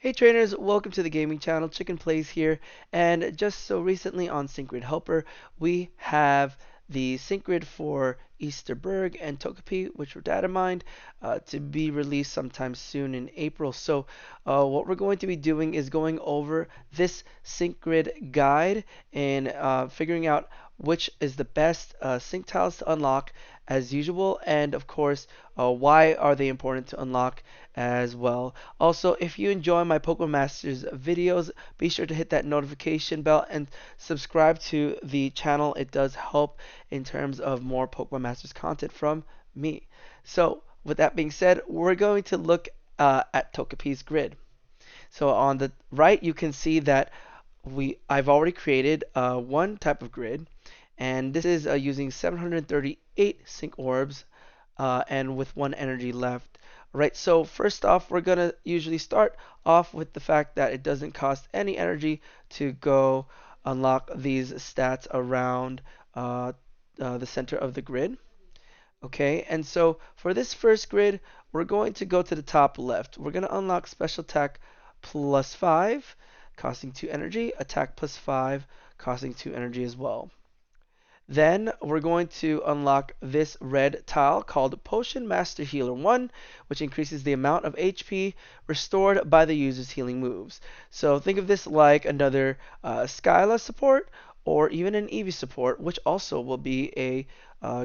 Hey trainers, welcome to the gaming channel. Chicken Plays here, and just so recently on Sync Grid Helper, we have the sync grid for Easter Burgh and Togepi, which were data mined, to be released sometime soon in April. So what we're going to be doing is going over this sync grid guide and figuring out which is the best sync tiles to unlock as usual, and of course, why are they important to unlock as well. Also, if you enjoy my Pokemon Masters videos, be sure to hit that notification bell and subscribe to the channel. It does help in terms of more Pokemon Masters content from me. So, with that being said, we're going to look at Togepi's grid. So on the right, you can see that I've already created one type of grid, and this is using 738 sync orbs and with one energy left. Right, so first off, we're going to usually start off with the fact that it doesn't cost any energy to go unlock these stats around the center of the grid. Okay, and so for this first grid, we're going to go to the top left. We're going to unlock special attack plus 5, costing 2 energy, attack plus 5, costing 2 energy as well. Then we're going to unlock this red tile called Potion Master Healer 1, which increases the amount of HP restored by the user's healing moves. So think of this like another Skyla support or even an Eevee support, which also will be a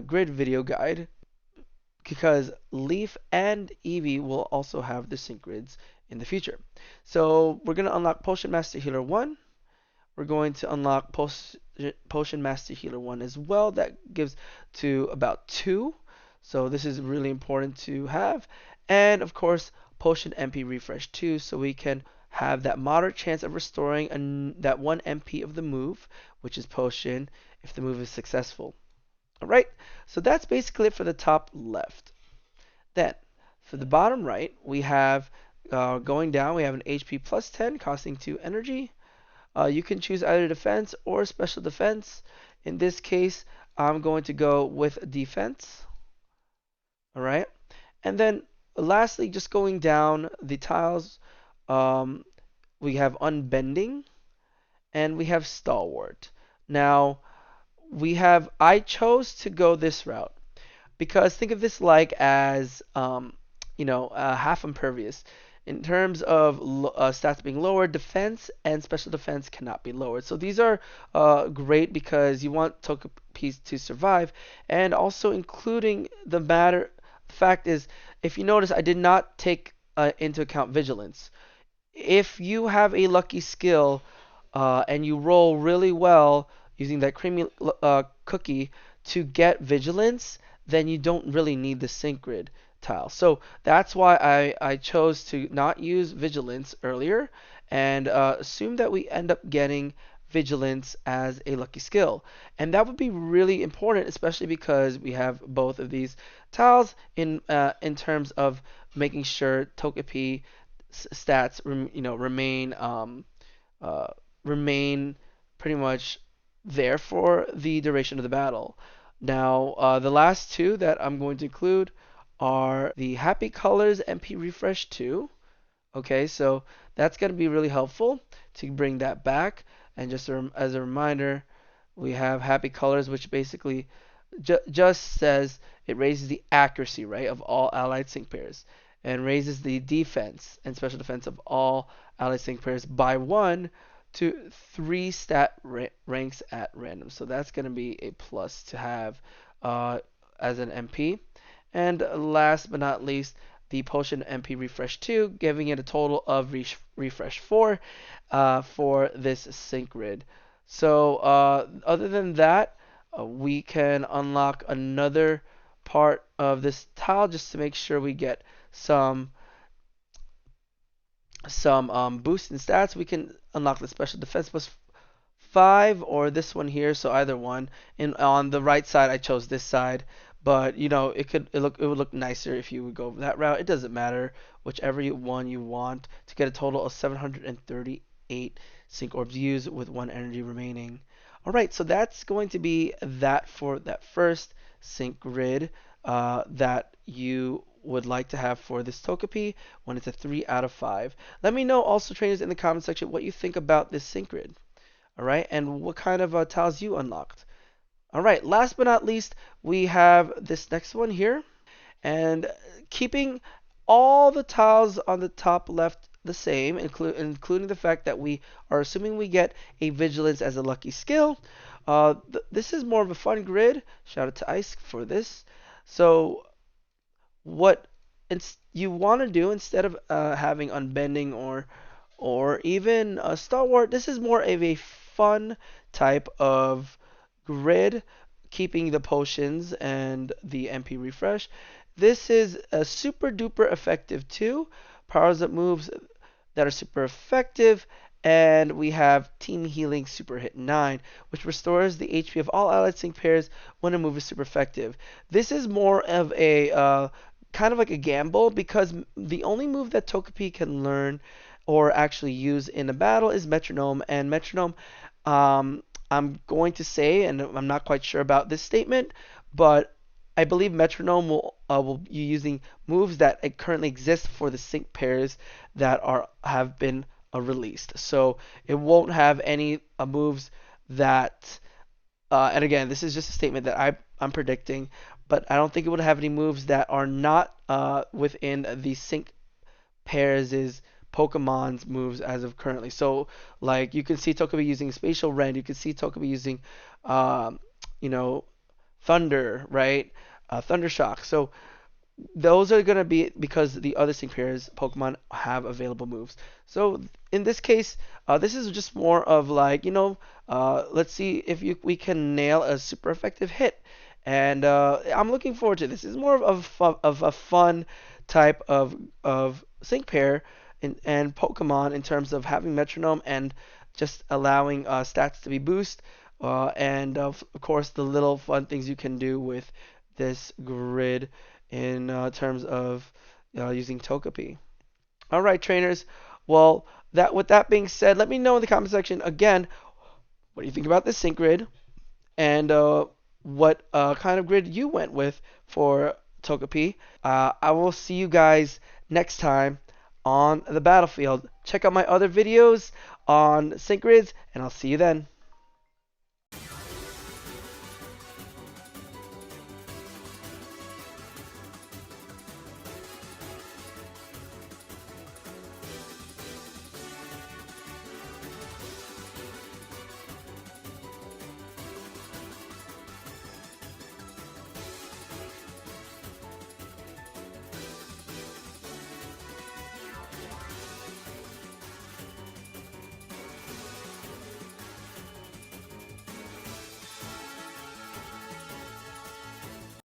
grid video guide because Leaf and Eevee will also have the sync grids in the future. So we're going to unlock Potion Master Healer 1. We're going to unlock Potion Master Healer 1 as well. That gives to about 2. So this is really important to have. And of course, Potion MP Refresh 2, so we can have that moderate chance of restoring that 1 MP of the move, which is Potion, if the move is successful. Alright, so that's basically it for the top left. Then, for the bottom right, we have, going down, we have an HP plus 10, costing 2 energy. You can choose either defense or special defense. In this case, I'm going to go with defense. All right. And then lastly, just going down the tiles, we have Unbending and we have Stalwart. Now, I chose to go this route because think of this like as, half impervious. In terms of stats being lowered, defense and special defense cannot be lowered. So these are great because you want Togepi to survive, and also including the fact is, if you notice, I did not take into account Vigilance. If you have a lucky skill and you roll really well using that creamy cookie to get Vigilance, then you don't really need the sync grid tile. So that's why I chose to not use Vigilance earlier and assume that we end up getting Vigilance as a lucky skill. And that would be really important, especially because we have both of these tiles in terms of making sure Togepi stats remain pretty much there for the duration of the battle. Now, the last two that I'm going to include are the Happy Colors MP Refresh 2. Okay, so that's going to be really helpful to bring that back. And just as a reminder, we have Happy Colors, which basically just says it raises the accuracy, right, of all allied sync pairs and raises the defense and special defense of all allied sync pairs by 1 to 3 stat ranks at random. So that's going to be a plus to have as an MP. And last but not least, the Potion MP Refresh 2, giving it a total of Refresh 4 for this sync grid. So other than that, we can unlock another part of this tile just to make sure we get some boost in stats. We can unlock the Special Defense plus 5 or this one here, so either one. And on the right side, I chose this side. But it would look nicer if you would go that route. It doesn't matter, whichever one you want to get a total of 738 sync orbs used with 1 energy remaining. All right, so that's going to be that for that first sync grid that you would like to have for this Togepi when it's a 3 out of 5. Let me know also, trainers, in the comment section what you think about this sync grid. All right, and what kind of tiles you unlocked. All right, last but not least, we have this next one here. And keeping all the tiles on the top left the same, including the fact that we are assuming we get a Vigilance as a lucky skill. This is more of a fun grid. Shout out to Ice for this. So what you want to do, instead of having Unbending or even a Stalwart, this is more of a fun type of grid, keeping the potions and the MP refresh. This is a super duper effective too. Powers up moves that are super effective. And we have Team Healing Superhit 9, which restores the HP of all allied sync pairs when a move is super effective. This is more of a kind of like a gamble, because the only move that Togepi can learn or actually use in a battle is Metronome. And Metronome, I'm going to say, and I'm not quite sure about this statement, but I believe Metronome will be using moves that currently exist for the sync pairs that have been released. So it won't have any moves that, and again, this is just a statement that I'm predicting, but I don't think it would have any moves that are not within the sync pairs' Pokemon's moves as of currently. So, like, you can see Togepi using Spatial Rend, you can see Togepi using, you know, Thunder, right? Thunder Shock. So those are going to be because the other sync pairs Pokemon have available moves. So in this case, this is just more of like, let's see if we can nail a super effective hit. And I'm looking forward to this. It's more of a fun type of sync pair and Pokemon in terms of having Metronome and just allowing stats to be boosted. And of course, the little fun things you can do with this grid in terms of using Togepi. All right, trainers. Well, with that being said, let me know in the comment section again, what do you think about this sync grid, and what kind of grid you went with for Togepi. I will see you guys next time on the battlefield. Check out my other videos on sync grids, and I'll see you then.